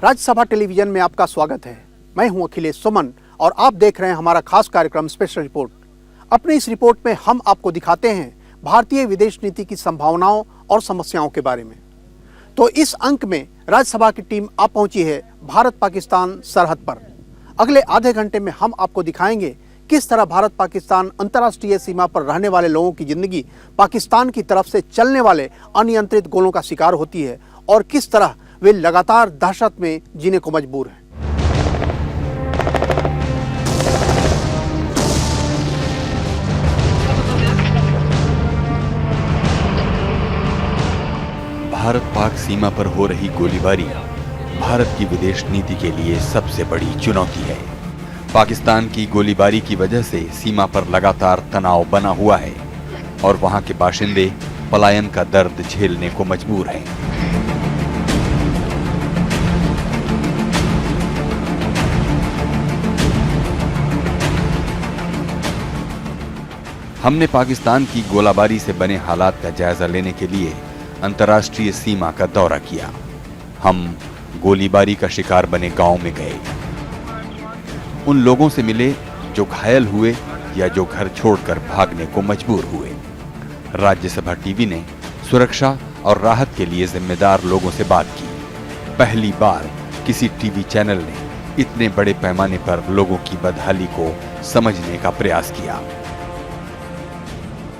Rajya Sabha television में आपका स्वागत है। मैं हूं अखिलेश सुमन और आप देख रहे हैं हमारा खास कार्यक्रम स्पेशल रिपोर्ट। अपनी इस रिपोर्ट में हम आपको दिखाते हैं भारतीय विदेश नीति की संभावनाओं और समस्याओं के बारे में। तो इस अंक में राज्यसभा की टीम आ पहुंची है भारत पाकिस्तान सरहद पर। अगले आधे घंटे में हम आपको दिखाएंगे किस तरह भारत पाकिस्तान अंतर्राष्ट्रीय सीमा पर रहने वाले लोगों की जिंदगी पाकिस्तान की तरफ से चलने वाले अनियंत्रित गोलों का शिकार होती है और किस तरह वे लगातार दहशत में जीने को मजबूर हैं। भारत पाक सीमा पर हो रही गोलीबारी भारत की विदेश नीति के लिए सबसे बड़ी चुनौती है। पाकिस्तान की गोलीबारी की वजह से सीमा पर लगातार तनाव बना हुआ है और वहां के बाशिंदे पलायन का दर्द झेलने को मजबूर हैं। हमने पाकिस्तान की गोलाबारी से बने हालात का जायजा लेने के लिए अंतर्राष्ट्रीय सीमा का दौरा किया। हम गोलीबारी का शिकार बने गांव में गए, उन लोगों से मिले जो घायल हुए या जो घर छोड़कर भागने को मजबूर हुए। राज्यसभा टीवी ने सुरक्षा और राहत के लिए जिम्मेदार लोगों से बात की। पहली बार किसी टीवी चैनल ने इतने बड़े पैमाने पर लोगों की बदहाली को समझने का प्रयास किया।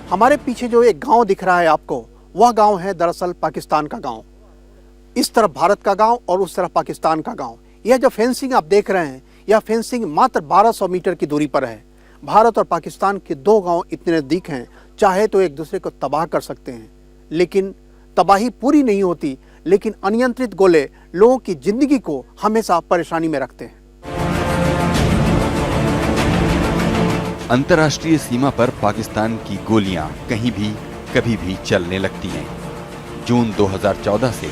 हमारे पीछे जो एक गांव दिख रहा है आपको, वह गांव है दरअसल पाकिस्तान का गांव। इस तरफ भारत का गांव और उस तरफ पाकिस्तान का गांव। यह जो फेंसिंग आप देख रहे हैं, यह फेंसिंग मात्र 1200 मीटर की दूरी पर है। भारत और पाकिस्तान के दो गांव इतने नजदीक हैं, चाहे तो एक दूसरे को तबाह कर सकते हैं, लेकिन तबाही पूरी नहीं होती। लेकिन अनियंत्रित गोले लोगों की जिंदगी को हमेशा परेशानी में रखते हैं। अंतर्राष्ट्रीय सीमा पर पाकिस्तान की गोलियां कहीं भी कभी भी चलने लगती हैं। जून 2014 से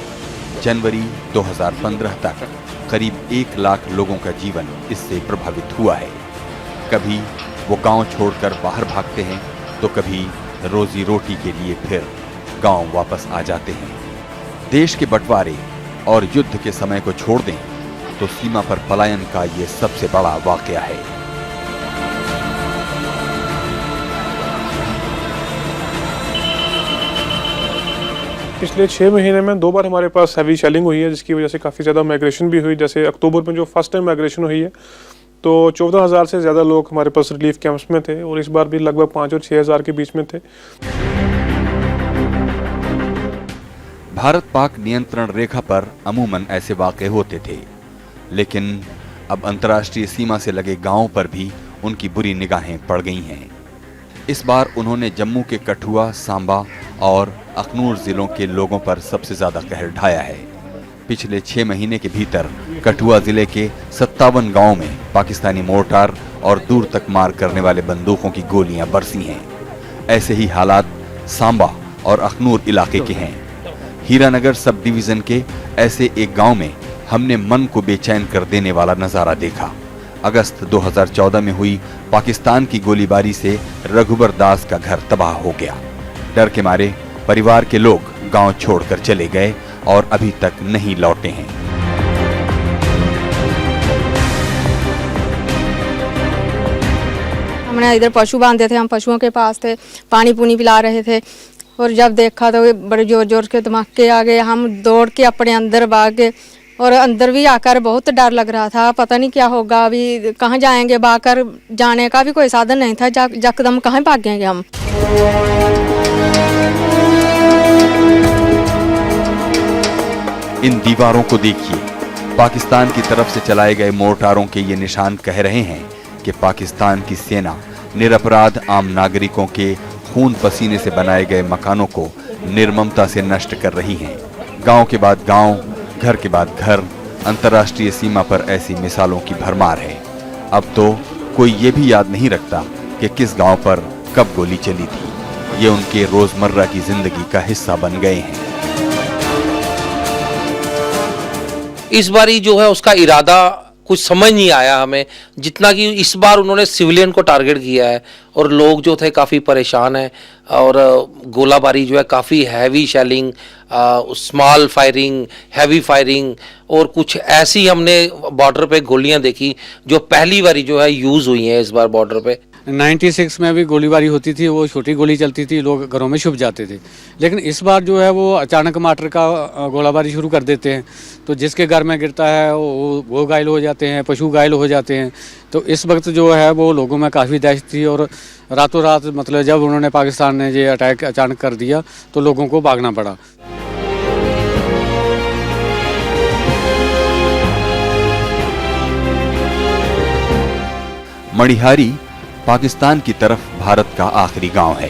जनवरी 2015 तक करीब 1 लाख लोगों का जीवन इससे प्रभावित हुआ है। कभी वो गांव छोड़कर बाहर भागते हैं तो कभी रोजी रोटी के लिए फिर गांव वापस आ जाते हैं। देश के बंटवारे और युद्ध के समय को छोड़ दें तो सीमा पर पलायन का ये सबसे बड़ा वाकया है। पिछले 6 महीने में 2 बार हमारे पास हैवी शेलिंग हुई है, जिसकी वजह से काफ़ी ज़्यादा माइग्रेशन भी हुई। जैसे अक्टूबर में जो फर्स्ट टाइम माइग्रेशन हुई है तो 14,000 से ज़्यादा लोग हमारे पास रिलीफ कैंप्स में थे और इस बार भी लगभग 5 और 6,000 के बीच में थे। भारत पाक नियंत्रण रेखा पर अमूमन ऐसे वाक़े होते थे, लेकिन अब अंतर्राष्ट्रीय सीमा से लगे गांवों पर भी उनकी बुरी निगाहें पड़ गई हैं। इस बार उन्होंने जम्मू के कठुआ, सांबा और अखनूर जिलों के लोगों पर सबसे ज्यादा कहर ढाया है। पिछले 6 महीने के भीतर कठुआ जिले के 57 गांवों में पाकिस्तानी मोर्टार और दूर तक मार करने वाले बंदूकों की गोलियां बरसी हैं। ऐसे ही हालात सांबा और अखनूर इलाके के हैं। हीरानगर सब डिवीजन के ऐसे एक गांव में हमने मन को बेचैन कर देने वाला नजारा देखा। अगस्त 2014 में हुई पाकिस्तान की गोलीबारी से रघुबर दास का घर तबाह हो गया। डर के मारे परिवार के लोग गांव छोड़कर चले गए और अभी तक नहीं लौटे हैं। हमने इधर पशु बांधे थे, हम पशुओं के पास थे, पानी पुनी पिला रहे थे और जब देखा तो बड़े जोर जोर के धमाके आ गए। हम दौड़ के अपने अंदर भाग गए और अंदर भी आकर बहुत डर लग रहा था। पता नहीं क्या होगा, अभी कहाँ जाएंगे, भागकर जाने का भी कोई साधन नहीं था। यकदम कहाँ भागेंगे हम। इन दीवारों को देखिए। पाकिस्तान की तरफ से चलाए गए मोर्टारों के ये निशान कह रहे हैं कि पाकिस्तान की सेना निरपराध आम नागरिकों के खून पसीने से बनाए गए मकानों को निर्ममता से नष्ट कर रही है। गांव के बाद गांव, घर के बाद घर, अंतर्राष्ट्रीय सीमा पर ऐसी मिसालों की भरमार है। अब तो कोई ये भी याद नहीं रखता कि किस गांव पर कब गोली चली थी। ये उनके रोजमर्रा की जिंदगी का हिस्सा बन गए हैं। इस बारी जो है उसका इरादा कुछ समझ नहीं आया हमें, जितना कि इस बार उन्होंने सिविलियन को टारगेट किया है और लोग जो थे काफ़ी परेशान हैं और गोलाबारी जो है काफ़ी heavy shelling, small firing, heavy firing और कुछ ऐसी हमने बॉर्डर पे गोलियां देखी जो पहली बारी जो है यूज़ हुई हैं इस बार बॉर्डर पे। 96 में भी गोलीबारी होती थी, वो छोटी गोली चलती थी, लोग घरों में छुप जाते थे। लेकिन इस बार जो है वो अचानक मार्टर का गोलाबारी शुरू कर देते हैं, तो जिसके घर में गिरता है वो घायल हो जाते हैं, पशु घायल हो जाते हैं। तो इस वक्त जो है वो लोगों में काफ़ी दहशत थी और रातों रात मतलब जब उन्होंने पाकिस्तान ने ये अटैक अचानक कर दिया तो लोगों को भागना पड़ा। मणिहारी पाकिस्तान की तरफ भारत का आखिरी गांव है।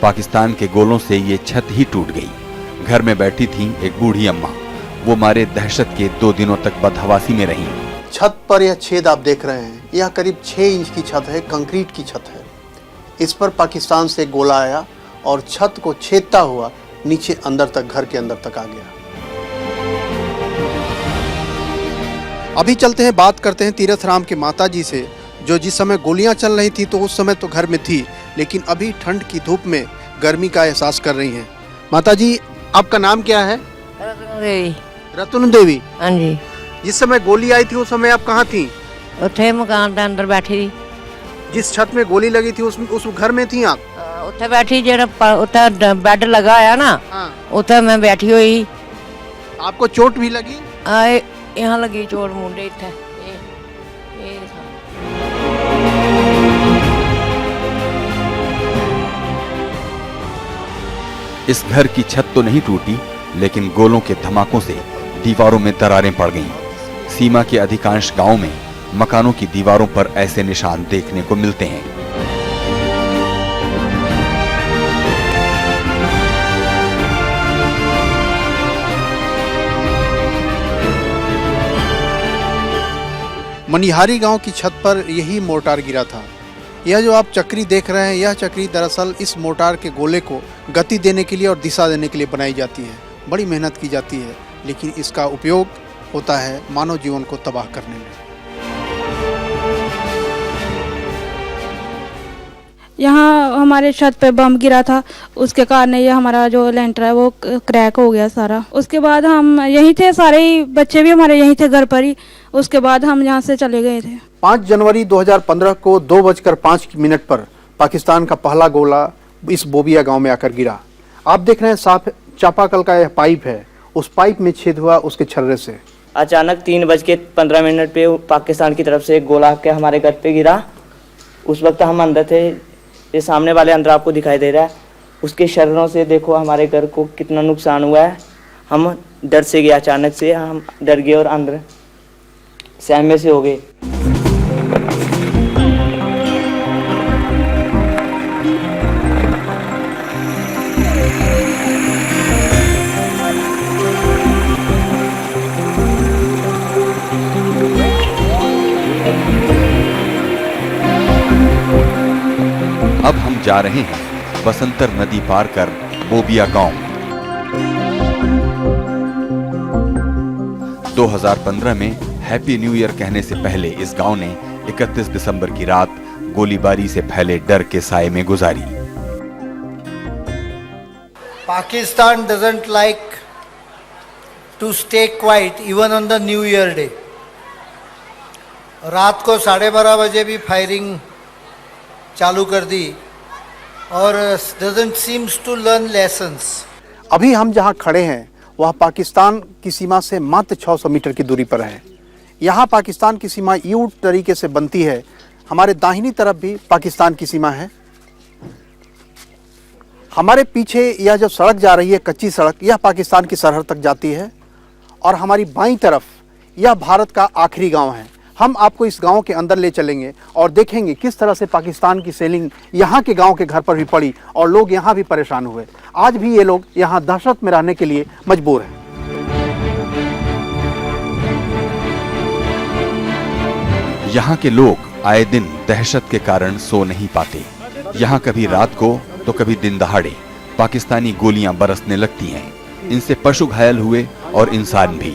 पाकिस्तान के गोलों से ये छत ही टूट गई। घर में बैठी थी एक बूढ़ी अम्मा, वो मारे दहशत के 2 दिनों तक बदहवासी में रहीं। छत पर यह छेद आप देख रहे हैं, यह करीब 6 इंच की छत है, कंक्रीट की छत है। इस पर पाकिस्तान से गोला आया और छत को छेदता हुआ नीचे अंदर तक, घर के अंदर तक आ गया। अभी चलते हैं, बात करते हैं तीरथ राम की माता जी से, जो जिस समय गोलियां चल रही थी तो उस समय तो घर में थी, लेकिन अभी ठंड की धूप में गर्मी का एहसास कर रही हैं। माता जी, आपका नाम क्या है? रतन देवी। रतन देवी। हाँ जी। जिस समय गोली आई थी उस समय आप कहाँ थी? उत्थे मकान के अंदर बैठी थी। जिस छत में गोली लगी थी उस घर में थी आप? उत्थे बैठी, जेड़ा उत्थे बेड लगा है ना, उत्थे मैं बैठी हुई। आपको चोट भी लगी? यहाँ लगी चोट मुंडे इत्थे। इस घर की छत तो नहीं टूटी, लेकिन गोलों के धमाकों से दीवारों में दरारें पड़ गईं। सीमा के अधिकांश गांवों में मकानों की दीवारों पर ऐसे निशान देखने को मिलते हैं। मनिहारी गांव की छत पर यही मोर्टार गिरा था। यह जो आप चक्री देख रहे हैं, यह चक्री दरअसल इस मोर्टार के गोले को गति देने के लिए और दिशा देने के लिए बनाई जाती है। बड़ी मेहनत की जाती है, लेकिन इसका उपयोग होता है मानव जीवन को तबाह करने में। यहाँ हमारे छत पे बम गिरा था, उसके कारण ये हमारा जो लेंटर है वो क्रैक हो गया सारा। उसके बाद हम यहीं थे, सारे ही बच्चे भी हमारे यहीं थे घर पर ही। उसके बाद हम यहाँ से चले गए थे। 5 जनवरी 2015 को 2:05 पर पाकिस्तान का पहला गोला इस बोबिया गांव में आकर गिरा। आप देख रहे हैं साफ चापाकल का यह पाइप है, उस पाइप में छेद हुआ उसके छर्रे से। अचानक 3:15 पे पाकिस्तान की तरफ से एक गोला के हमारे घर पे गिरा। उस वक्त हम अंदर थे, ये सामने वाले अंदर आपको दिखाई दे रहा है, उसके शर्रों से देखो हमारे घर को कितना नुकसान हुआ है। हम डर से गए, अचानक से हम डर गए और अंदर सहमे से हो गए। अब हम जा रहे हैं बसंतर नदी पार कर बोबिया गांव। 2015 में हैप्पी न्यू ईयर कहने से पहले इस गांव ने 31 दिसंबर की रात गोलीबारी से फैले डर के साए में गुजारी। Pakistan doesn't like to stay quiet even on the New Year day. रात को 12:30 बजे भी फायरिंग चालू कर दी और doesn't seems to learn lessons. अभी हम जहां खड़े हैं वह पाकिस्तान की सीमा से मात्र 600 मीटर की दूरी पर है। यहाँ पाकिस्तान की सीमा यू तरीके से बनती है। हमारे दाहिनी तरफ भी पाकिस्तान की सीमा है। हमारे पीछे यह जो सड़क जा रही है, कच्ची सड़क, यह पाकिस्तान की सरहद तक जाती है और हमारी बाईं तरफ यह भारत का आखिरी गांव है। हम आपको इस गांव के अंदर ले चलेंगे और देखेंगे किस तरह से पाकिस्तान की सेलिंग यहाँ के गांव के घर पर भी पड़ी और लोग यहाँ भी परेशान हुए। आज भी ये लोग यहाँ दहशत में रहने के लिए मजबूर हैं। यहाँ के लोग आए दिन दहशत के कारण सो नहीं पाते। यहाँ कभी रात को तो कभी दिन दहाड़े पाकिस्तानी गोलियां बरसने लगती हैं। इनसे पशु घायल हुए और इंसान भी।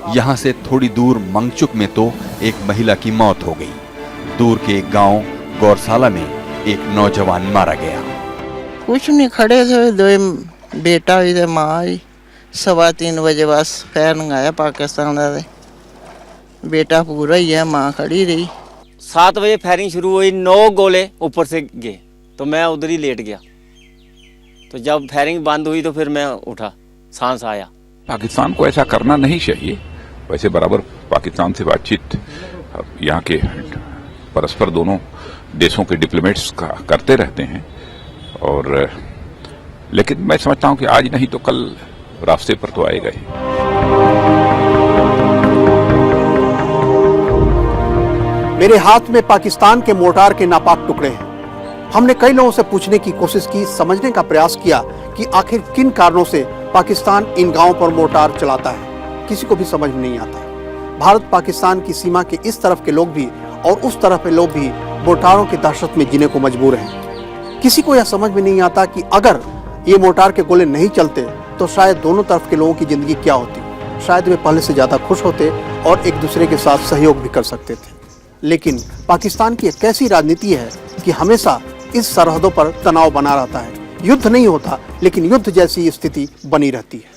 यहाँ से थोड़ी दूर मंगचुक में तो एक महिला की मौत हो गई। दूर के एक गांव गौरशाला में एक नौजवान मारा गया। कुछ नहीं, खड़े थे दो बेटा इधर माँ आई 3:15 बजे बस फैर मंगाया पाकिस्तान का, बेटा पूरा ही है, माँ खड़ी रही। 7 बजे फायरिंग शुरू हुई, 9 गोले ऊपर से गए तो मैं उधर ही लेट गया। तो जब फायरिंग बंद हुई तो फिर मैं उठा, सांस आया। पाकिस्तान को ऐसा करना नहीं चाहिए। वैसे बराबर पाकिस्तान से बातचीत यहाँ के परस्पर दोनों देशों के डिप्लोमेट्स करते रहते हैं, और लेकिन मैं समझता हूँ कि आज नहीं तो कल रास्ते पर तो आएगा ही। मेरे हाथ में पाकिस्तान के मोर्टार के नापाक टुकड़े हैं। हमने कई लोगों से पूछने की कोशिश की, समझने का प्रयास किया कि आखिर किन कारणों से पाकिस्तान इन गांवों पर मोर्टार चलाता है। किसी को भी समझ में नहीं आता। भारत पाकिस्तान की सीमा के इस तरफ के लोग भी और उस तरफ के लोग भी मोर्टारों की दहशत में जीने को मजबूर हैं। किसी को यह समझ में नहीं आता कि अगर ये मोर्टार के गोले नहीं चलते तो शायद दोनों तरफ के लोगों की जिंदगी क्या होती। शायद वे पहले से ज्यादा खुश होते और एक दूसरे के साथ सहयोग भी कर सकते थे। लेकिन पाकिस्तान की एक ऐसी राजनीति है कि हमेशा इस सरहदों पर तनाव बना रहता है। युद्ध नहीं होता, लेकिन युद्ध जैसी स्थिति बनी रहती है।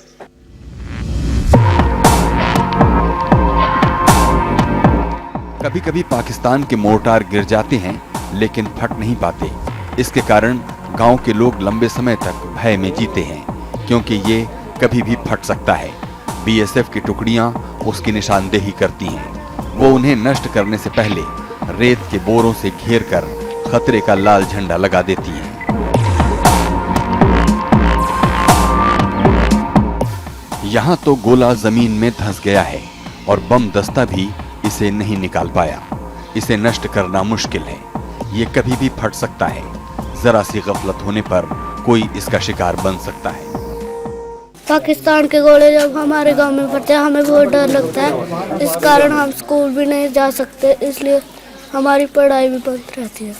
कभी कभी पाकिस्तान के मोर्टार गिर जाते हैं लेकिन फट नहीं पाते। इसके कारण गांव के लोग लंबे समय तक भय में जीते हैं, क्योंकि ये कभी भी फट सकता है। बीएसएफ की टुकड़ियां उसकी निशानदेही करती हैं। वो उन्हें नष्ट करने से पहले रेत के बोरों से घेर कर खतरे का लाल झंडा लगा देती हैं। यहाँ तो गोला जमीन में धंस गया है और बम दस्ता भी इसे नहीं निकाल पाया। इसे नष्ट करना मुश्किल है। ये कभी भी फट सकता है। जरा सी गफलत होने पर कोई इसका शिकार बन सकता है। पाकिस्तान के गोले जब हमारे गांव में पड़ते हैं हमें बहुत डर लगता है। इस कारण हम स्कूल भी नहीं जा सकते, इसलिए हमारी पढ़ाई भी बंद रहती है।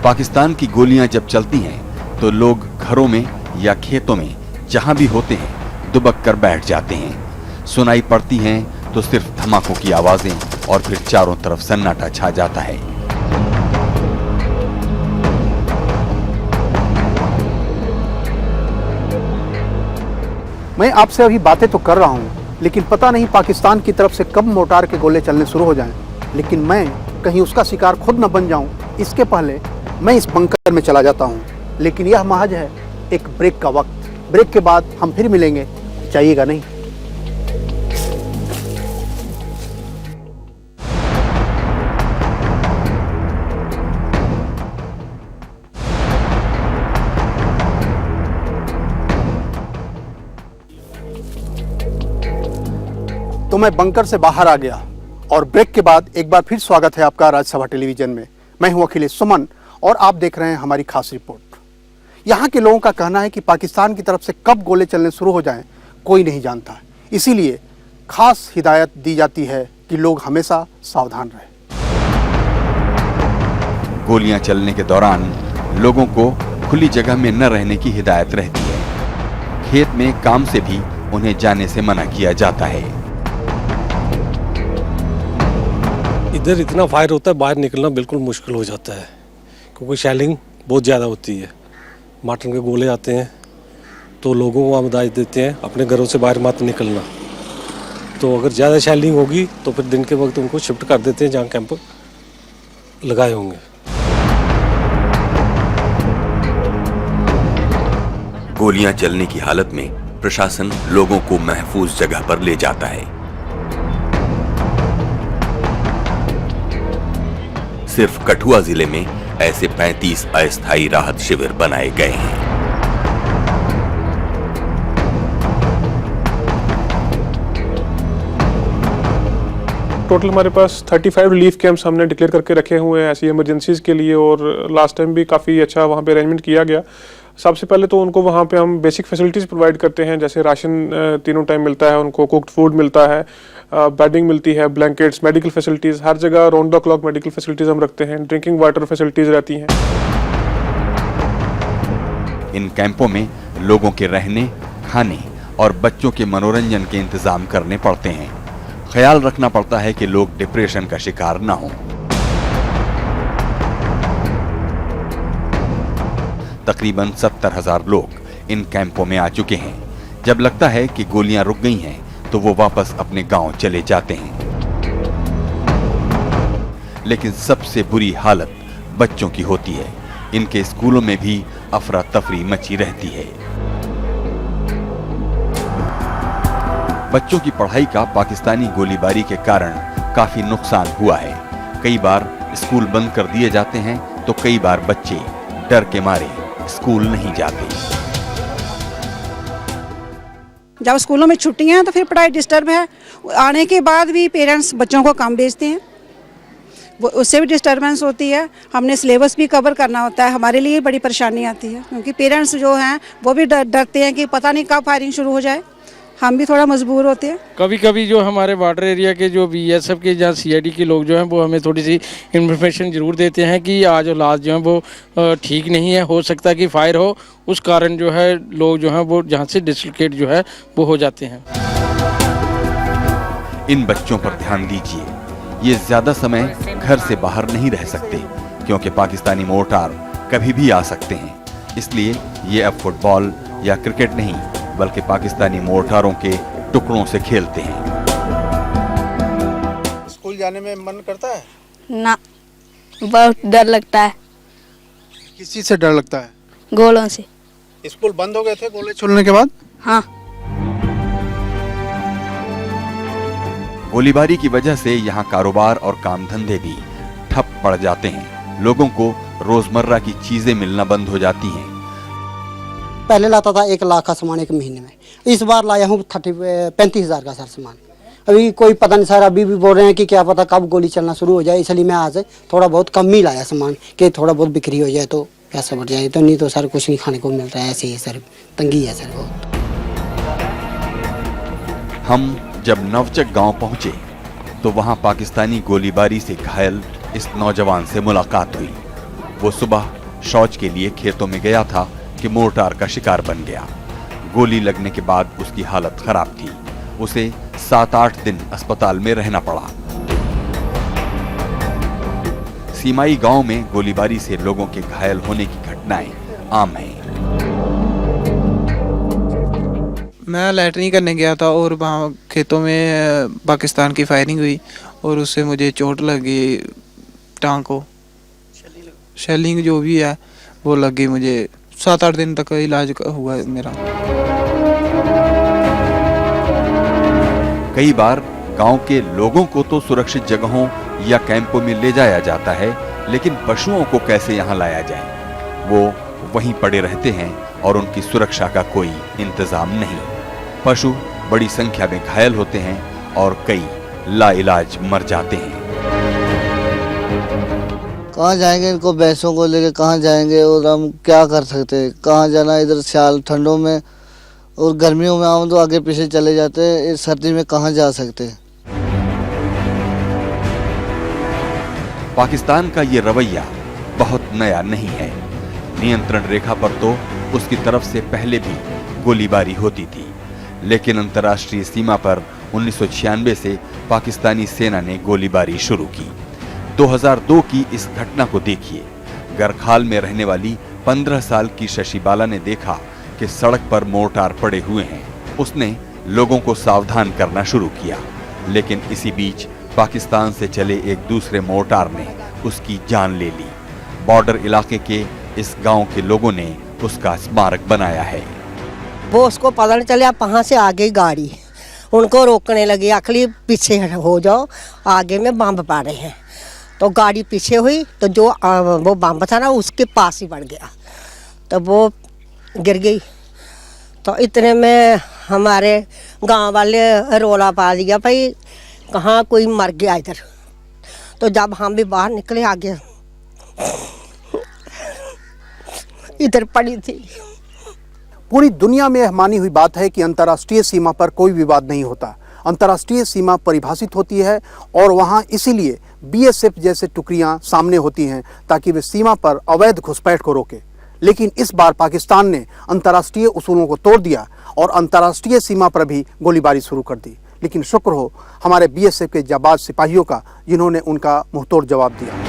पाकिस्तान की गोलियां जब चलती हैं तो लोग घरों में या खेतों में जहां भी होते हैं दुबक कर बैठ जाते हैं। सुनाई पड़ती हैं तो सिर्फ धमाकों की आवाजें और फिर चारों तरफ सन्नाटा छा जाता है। मैं आपसे अभी बातें तो कर रहा हूं, लेकिन पता नहीं पाकिस्तान की तरफ से कब मोर्टार के गोले चलने शुरू हो जाएं। लेकिन मैं कहीं उसका शिकार खुद न बन जाऊं, इसके पहले मैं इस बंकर में चला जाता हूं। लेकिन यह महज है एक ब्रेक का वक्त। ब्रेक के बाद हम फिर मिलेंगे, चाहिएगा नहीं। तो मैं बंकर से बाहर आ गया और ब्रेक के बाद एक बार फिर स्वागत है आपका राज्यसभा टेलीविजन में। मैं हूं अखिलेश सुमन और आप देख रहे हैं हमारी खास रिपोर्ट। यहाँ के लोगों का कहना है कि पाकिस्तान की तरफ से कब गोले चलने शुरू हो जाएं कोई नहीं जानता। इसीलिए खास हिदायत दी जाती है कि लोग हमेशा सावधान रहें। गोलियां चलने के दौरान लोगों को खुली जगह में न रहने की हिदायत रहती है। खेत में काम से भी उन्हें जाने से मना किया जाता है। इधर इतना फायर होता है, बाहर निकलना बिल्कुल मुश्किल हो जाता है, क्योंकि शेलिंग बहुत ज़्यादा होती है। मार्टन के गोले आते हैं तो लोगों को आमदाज देते हैं अपने घरों से बाहर मत निकलना। तो अगर ज़्यादा शेलिंग होगी तो फिर दिन के वक्त उनको शिफ्ट कर देते हैं जहाँ कैंप लगाए होंगे। गोलियां चलने की हालत में प्रशासन लोगों को महफूज जगह पर ले जाता है। सिर्फ कठुआ जिले में ऐसे 35 अस्थायी राहत शिविर बनाए गए हैं। टोटल हमारे पास 35 रिलीफ कैंप्स हमने डिक्लेयर करके रखे हुए हैं ऐसी इमरजेंसीज के लिए, और लास्ट टाइम भी काफ़ी अच्छा वहाँ पे अरेंजमेंट किया गया। सबसे पहले तो उनको वहाँ पे हम बेसिक फैसिलिटीज़ प्रोवाइड करते हैं, जैसे राशन तीनों टाइम मिलता है, उनको कुक्ड फूड मिलता है, बेडिंग मिलती है, ब्लैंकेट्स, मेडिकल फैसिलिटीज़, हर जगह round the clock medical facilities हम रखते हैं, ड्रिंकिंग वाटर फैसिलिटीज़ रहती हैं। इन कैंपों में लोगों के रहने, खाने और बच्चों के मनोरंजन के इंतजाम करने पड़ते हैं। ख्याल रखना पड़ता है कि लोग डिप्रेशन का शिकार ना हों। तकरीबन 70,000 लोग इन कैंपों में आ चुके हैं। जब लगता है कि गोलियां रुक गई हैं, तो वो वापस अपने गांव चले जाते हैं। लेकिन सबसे बुरी हालत बच्चों की होती है। इनके स्कूलों में भी अफरा तफरी मची रहती है। बच्चों की पढ़ाई का पाकिस्तानी गोलीबारी के कारण काफी नुकसान हुआ है। कई बार स्कूल बंद कर दिए जाते हैं, तो कई बार बच्चे डर के मारे स्कूल नहीं जाते। जब स्कूलों में छुट्टियां हैं तो फिर पढ़ाई डिस्टर्ब है। आने के बाद भी पेरेंट्स बच्चों को काम भेजते हैं, वो उससे भी डिस्टर्बेंस होती है। हमने सिलेबस भी कवर करना होता है, हमारे लिए बड़ी परेशानी आती है, क्योंकि पेरेंट्स जो हैं वो भी डरते हैं कि पता नहीं कब फायरिंग शुरू हो जाए। हम भी थोड़ा मजबूर होते हैं। कभी कभी जो हमारे बॉर्डर एरिया के जो बीएसएफ के या सीआईडी के लोग जो हैं वो हमें थोड़ी सी इन्फॉर्मेशन ज़रूर देते हैं कि आज हालात जो हैं वो ठीक नहीं है, हो सकता है कि फायर हो। उस कारण जो है लोग जो हैं वो जहाँ से डिसलोकेट जो है वो हो जाते हैं। इन बच्चों पर ध्यान दीजिए। ये ज्यादा समय घर से बाहर नहीं रह सकते, क्योंकि पाकिस्तानी मोर्टार कभी भी आ सकते हैं। इसलिए ये अब फुटबॉल या क्रिकेट नहीं, बल्कि पाकिस्तानी मोर्टारों के टुकड़ों से खेलते हैं। स्कूल जाने में मन करता है? ना, बहुत डर लगता है। किस चीज से डर लगता है? गोलों से। स्कूल बंद हो गए थे गोले छोड़ने के बाद? हाँ। गोलीबारी की वजह से यहाँ कारोबार और काम धंधे भी ठप पड़ जाते हैं। लोगों को रोजमर्रा की चीजें मिलना बंद हो जाती हैं। पहले लाता था 1 लाख का सामान एक महीने में, इस बार लाया हूँ 35,000 का सर सामान। अभी कोई पता नहीं सर, अभी भी बोल रहे हैं कि क्या पता कब गोली चलना शुरू हो जाए, इसलिए मैं आज थोड़ा बहुत कम ही लाया सामान कि थोड़ा बहुत बिक्री हो जाए तो पैसा बढ़ जाए। तो नहीं तो सर कुछ नहीं खाने को मिलता है, ऐसे ही सर तंगी है सर बहुत। हम जब नवचक गांव पहुंचे तो वहां पाकिस्तानी गोलीबारी से घायल इस नौजवान से मुलाकात हुई। वो सुबह शौच के लिए खेतों में गया था कि मोर्टार का शिकार बन गया। गोली लगने के बाद उसकी हालत खराब थी। उसे 7-8 दिन अस्पताल में रहना पड़ा। सीमाई गांव में गोलीबारी से लोगों के घायल होने की घटनाएं आम हैं। मैं लैटरिन करने गया था और वहाँ खेतों में पाकिस्तान की फायरिंग हुई और उससे मुझे चोट लगी टांग को। शेलिंग जो भी है वो लगी मुझे। 7-8 दिन तक इलाज हुआ मेरा। कई बार गांव के लोगों को तो सुरक्षित जगहों या कैंपों में ले जाया जाता है, लेकिन पशुओं को कैसे यहाँ लाया जाए? वो वहीं पड़े रहते हैं और उनकी सुरक्षा का कोई इंतजाम नहीं। पशु बड़ी संख्या में घायल होते हैं और कई लाइलाज मर जाते हैं। कहाँ जाएंगे इनको भैंसों को लेके, कहाँ जाएंगे और हम क्या कर सकते हैं? कहाँ जाना, इधर सियाल ठंडों में और गर्मियों में आऊँ तो आगे पीछे चले जाते हैं, इस सर्दी में कहाँ जा सकते हैं? पाकिस्तान का ये रवैया बहुत नया नहीं है। नियंत्रण रेखा पर तो उसकी तरफ से पहले भी गोलीबारी होती थी, लेकिन अंतर्राष्ट्रीय सीमा पर 1996 से पाकिस्तानी सेना ने गोलीबारी शुरू की। 2002 की इस घटना को देखिए। गरखाल में रहने वाली 15 साल की शशि बाला ने देखा कि सड़क पर मोर्टार पड़े हुए हैं। उसने लोगों को सावधान करना शुरू किया, लेकिन इसी बीच पाकिस्तान से चले एक दूसरे मोर्टार ने उसकी जान ले ली। बॉर्डर इलाके के इस गांव के लोगों ने उसका स्मारक बनाया है। वो उसको पता नहीं चला कहाँ से आ गई गाड़ी, उनको रोकने लगी, अखली पीछे हो जाओ, आगे में बम पा रहे हैं। तो गाड़ी पीछे हुई तो जो वो बम था ना उसके पास ही बढ़ गया, तो वो गिर गई। तो इतने में हमारे गांव वाले रोला पा दिया, भाई कहाँ कोई मर गया इधर। तो जब हम भी बाहर निकले आगे, इधर पड़ी थी। पूरी दुनिया में यह मानी हुई बात है कि अंतर्राष्ट्रीय सीमा पर कोई विवाद नहीं होता। अंतर्राष्ट्रीय सीमा परिभाषित होती है और वहां इसीलिए बीएसएफ जैसे टुकड़ियां सामने होती हैं ताकि वे सीमा पर अवैध घुसपैठ को रोके। लेकिन इस बार पाकिस्तान ने अंतर्राष्ट्रीय उसूलों को तोड़ दिया और अंतर्राष्ट्रीय सीमा पर भी गोलीबारी शुरू कर दी। लेकिन शुक्र हो हमारे बीएसएफ के जाबाज सिपाहियों का, जिन्होंने उनका मुंहतोड़ जवाब दिया।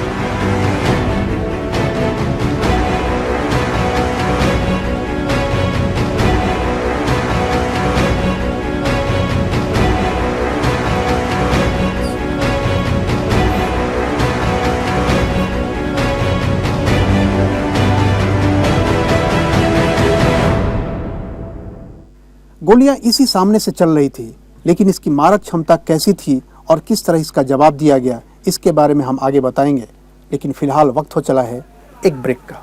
गोलियां इसी सामने से चल रही थी, लेकिन इसकी मारक क्षमता कैसी थी और किस तरह इसका जवाब दिया गया, इसके बारे में हम आगे बताएंगे। लेकिन फिलहाल वक्त हो चला है एक ब्रेक का।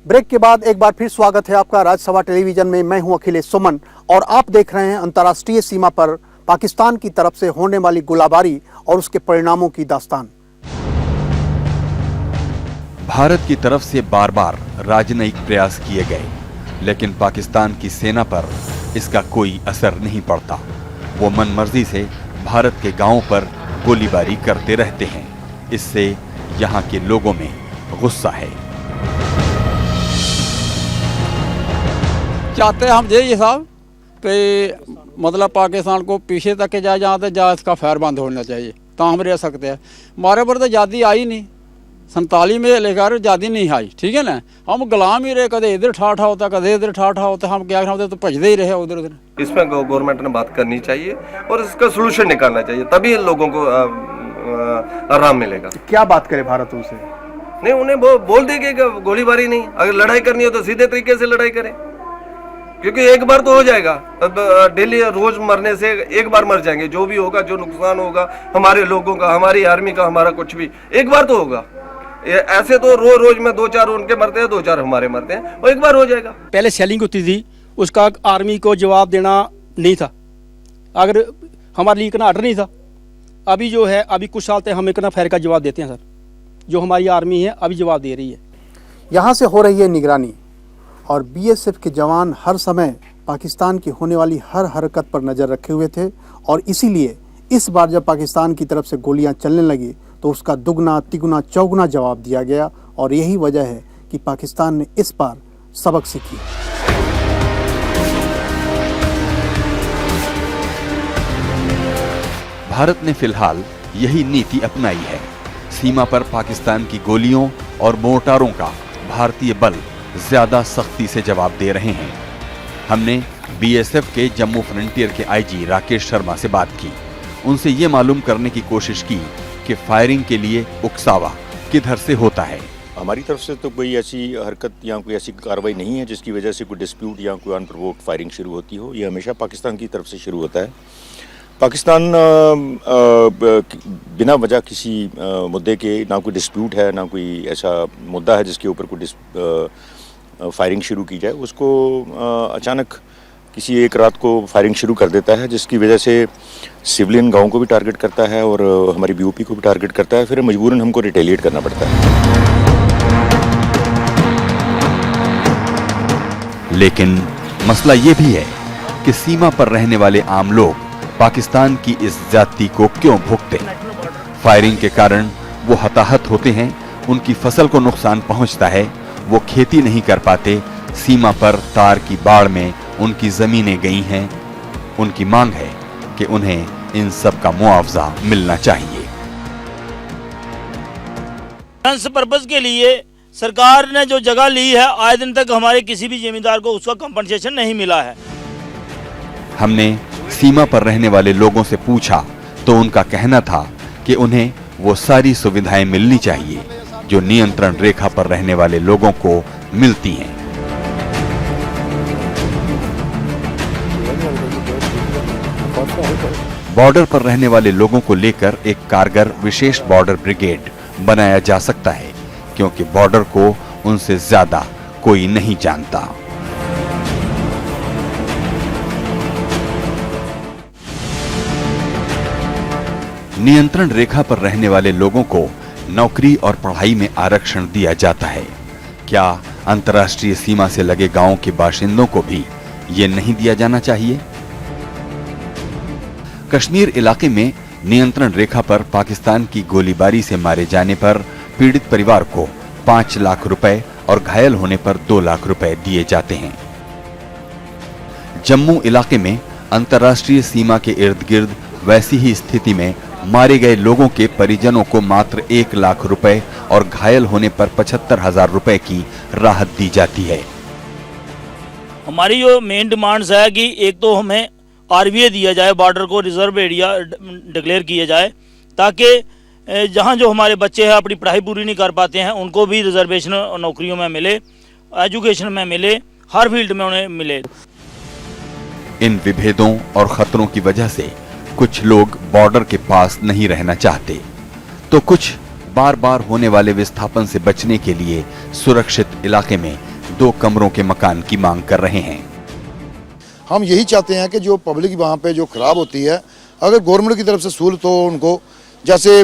ब्रेक के बाद एक बार फिर स्वागत है आपका राजसभा टेलीविजन में। मैं हूं अखिलेश सुमन और आप देख रहे हैं अंतर्राष्ट्रीय सीमा पर पाकिस्तान की तरफ से होने वाली गोलाबारी और उसके परिणामों की दास्तान। भारत की तरफ से बार बार राजनयिक प्रयास किए गए, लेकिन पाकिस्तान की सेना पर इसका कोई असर नहीं पड़ता। वो मनमर्जी से भारत के गांवों पर गोलीबारी करते रहते हैं। इससे यहाँ के लोगों में गुस्सा है। चाहते हैं हम ये साहब पे मतलब पाकिस्तान को पीछे तक के जाए, जहाँ तक जा इसका फैर बंद होना चाहिए, तो हम रह सकते हैं। हमारे पर तो आज़ादी आई नहीं, 47 में लेकर आज़ादी नहीं आई, ठीक है ना। हम गुलाम ही रहे, कदे इधर ठाठा होता, कदे इधर ठाठा होता, हम क्या होते तो भजते ही रहे उधर उधर। इसमें गवर्नमेंट ने बात करनी चाहिए और इसका सोल्यूशन निकालना चाहिए, तभी लोगों को आराम मिलेगा। क्या बात करे भारत उनसे? नहीं, उन्हें बोल देंगे कि गोलीबारी नहीं, अगर लड़ाई करनी हो तो सीधे तरीके से लड़ाई करें, क्योंकि एक बार तो हो जाएगा। डेली रोज मरने से एक बार मर जाएंगे, जो भी होगा, जो नुकसान होगा हमारे लोगों का, हमारी आर्मी का, हमारा कुछ भी एक बार तो होगा। ऐसे तो रोज रोज में 2-4 उनके मरते हैं, 2-4 हमारे मरते हैं, और एक बार हो जाएगा। पहले सेलिंग होती थी, उसका आर्मी को जवाब देना नहीं था, अगर हमारे लिए इतना ऑर्डर नहीं था। अभी जो है, अभी कुछ साल तक हम इतना फायर का जवाब देते हैं सर, जो हमारी आर्मी है अभी जवाब दे रही है। यहाँ से हो रही है निगरानी और बीएसएफ के जवान हर समय पाकिस्तान की होने वाली हर हरकत पर नज़र रखे हुए थे, और इसीलिए इस बार जब पाकिस्तान की तरफ से गोलियां चलने लगी तो उसका दुगना तिगुना चौगुना जवाब दिया गया। और यही वजह है कि पाकिस्तान ने इस बार सबक सीखी। भारत ने फिलहाल यही नीति अपनाई है। सीमा पर पाकिस्तान की गोलियों और मोर्टारों का भारतीय बल ज्यादा सख्ती से जवाब दे रहे हैं। हमने बीएसएफ के जम्मू फ्रंटियर के आईजी राकेश शर्मा से बात की। उनसे ये मालूम करने की कोशिश की कि फायरिंग के लिए उकसावा किधर से होता है। हमारी तरफ से तो कोई ऐसी हरकत या कोई ऐसी कार्रवाई नहीं है जिसकी वजह से कोई डिस्प्यूट या कोई अनप्रोवोक्ड फायरिंग शुरू होती हो। ये हमेशा पाकिस्तान की तरफ से शुरू होता है। पाकिस्तान बिना वजह किसी मुद्दे के, ना कोई डिस्प्यूट है, ना कोई ऐसा मुद्दा है जिसके ऊपर कोई फायरिंग शुरू की जाए, उसको अचानक किसी एक रात को फायरिंग शुरू कर देता है, जिसकी वजह से सिविलियन गाँव को भी टारगेट करता है और हमारी बीओपी को भी टारगेट करता है। फिर मजबूरन हमको रिटेलिएट करना पड़ता है। लेकिन मसला ये भी है कि सीमा पर रहने वाले आम लोग पाकिस्तान की इस ज्यादती को क्यों भुगते? फायरिंग के कारण वो हताहत होते हैं, उनकी फसल को नुकसान पहुंचता है, वो खेती नहीं कर पाते, सीमा पर तार की बाढ़ में उनकी जमीनें गई हैं। उनकी मांग है कि उन्हें इन सब का मुआवजा मिलना चाहिए। पर्पज के लिए सरकार ने जो जगह ली है, आए दिन तक हमारे किसी भी जमींदार को उसका कंपनसेशन नहीं मिला है। हमने सीमा पर रहने वाले लोगों से पूछा तो उनका कहना था कि उन्हें वो सारी सुविधाएं मिलनी चाहिए जो नियंत्रण रेखा पर रहने वाले लोगों को मिलती हैं। बॉर्डर पर रहने वाले लोगों को लेकर एक कारगर विशेष बॉर्डर ब्रिगेड बनाया जा सकता है, क्योंकि बॉर्डर को उनसे ज्यादा कोई नहीं जानता। नियंत्रण रेखा पर रहने वाले लोगों को नौकरी और पढ़ाई में आरक्षण दिया जाता है। क्या अंतर्राष्ट्रीय सीमा से लगे गांवों के बाशिंदों को भी ये नहीं दिया जाना चाहिए? कश्मीर इलाके में नियंत्रण रेखा पर पाकिस्तान की गोलीबारी से मारे जाने पर पीड़ित परिवार को 5 लाख रुपए और घायल होने पर 2 लाख रुपए दिए जाते हैं। जम्मू इलाके में अंतर्राष्ट्रीय सीमा के इर्द गिर्द वैसी ही स्थिति में मारे गए लोगों के परिजनों को मात्र 1 लाख रुपए और घायल होने पर 75,000 रुपए की राहत दी जाती है। हमारी जो मेन डिमांड्स है कि एक तो हमें आरवीए दिया जाए, बॉर्डर को रिजर्व एरिया डिक्लेयर किया जाए, ताकि जहां जो हमारे बच्चे हैं अपनी पढ़ाई पूरी नहीं कर पाते हैं उनको भी रिजर्वेशन नौकरियों में मिले, एजुकेशन में मिले, हर फील्ड में उन्हें मिले। इन विभेदों और खतरों की वजह से कुछ लोग बॉर्डर के पास नहीं रहना चाहते, तो कुछ बार बार होने वाले विस्थापन से बचने के लिए सुरक्षित इलाके में 2 कमरों के मकान की मांग कर रहे हैं। हम यही चाहते हैं कि जो पब्लिक वहाँ पे जो खराब होती है, अगर गवर्नमेंट की तरफ से सहूलत हो उनको, जैसे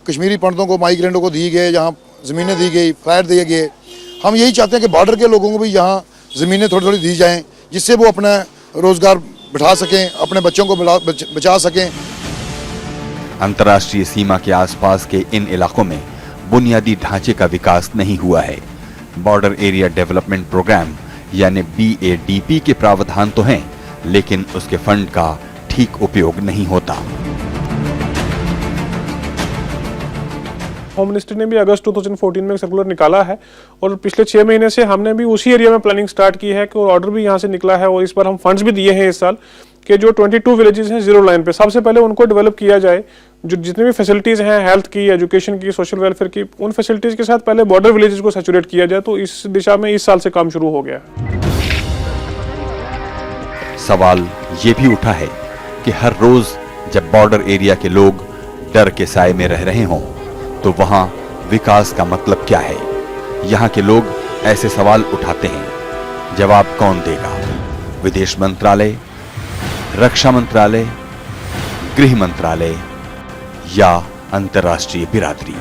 कश्मीरी पंडितों को, माइग्रेंटों को दी गए, जहाँ ज़मीनें दी गई, फ्लैट दिए गए, हम यही चाहते हैं कि बॉर्डर के लोगों को भी यहाँ ज़मीनें थोड़ी थोड़ी दी जाएं, जिससे वो अपना रोज़गार बढ़ा सकें, अपने बच्चों को बचा सकें। अंतर्राष्ट्रीय सीमा के आसपास के इन इलाकों में बुनियादी ढांचे का विकास नहीं हुआ है। बॉर्डर एरिया डेवलपमेंट प्रोग्राम यानी BADP के प्रावधान तो हैं, लेकिन उसके फंड का ठीक उपयोग नहीं होता। होम मिनिस्ट्री ने भी अगस्त 2014 में एक सर्कुलर निकाला है और पिछले 6 महीने से हमने भी उसी एरिया में प्लानिंग स्टार्ट की है कि ऑर्डर भी यहाँ से निकला है और इस बार हम फंड्स भी दिए हैं इस साल कि जो 22 विलेजेस हैं जीरो लाइन पे, सबसे पहले उनको डेवलप किया जाए। जो जितनी भी फैसिलिटीज़ हैं हेल्थ की, एजुकेशन की, सोशल वेलफेयर की, उन फैसिलिटीज़ के साथ पहले बॉर्डर विलेजेस को सैचुरेट किया जाए। तो इस दिशा में इस साल से काम शुरू हो गया है। सवाल ये भी उठा है कि हर रोज जब बॉर्डर एरिया के लोग डर के साए में रह रहे हों तो वहां विकास का मतलब क्या है? यहाँ के लोग ऐसे सवाल उठाते हैं, जवाब कौन देगा? विदेश मंत्रालय, रक्षा मंत्रालय, गृह मंत्रालय या अंतर्राष्ट्रीय बिरादरी?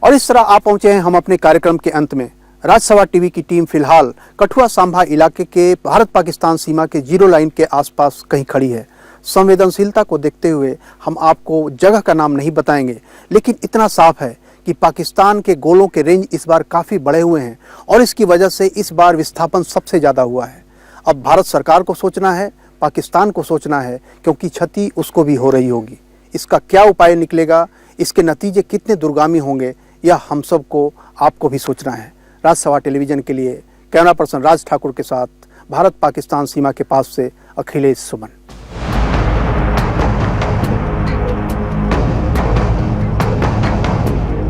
और इस तरह आप पहुंचे हैं हम अपने कार्यक्रम के अंत में। राजसभा टीवी की टीम फिलहाल कठुआ सांभा इलाके के भारत पाकिस्तान सीमा के जीरो लाइन के आसपास कहीं खड़ी है। संवेदनशीलता को देखते हुए हम आपको जगह का नाम नहीं बताएंगे, लेकिन इतना साफ है कि पाकिस्तान के गोलों के रेंज इस बार काफ़ी बड़े हुए हैं और इसकी वजह से इस बार विस्थापन सबसे ज़्यादा हुआ है। अब भारत सरकार को सोचना है, पाकिस्तान को सोचना है, क्योंकि क्षति उसको भी हो रही होगी। इसका क्या उपाय निकलेगा, इसके नतीजे कितने दूरगामी होंगे, यह हम सबको, आपको भी सोचना है। राजसभा टेलीविज़न के लिए कैमरा पर्सन राज ठाकुर के साथ भारत पाकिस्तान सीमा के पास से अखिलेश सुमन।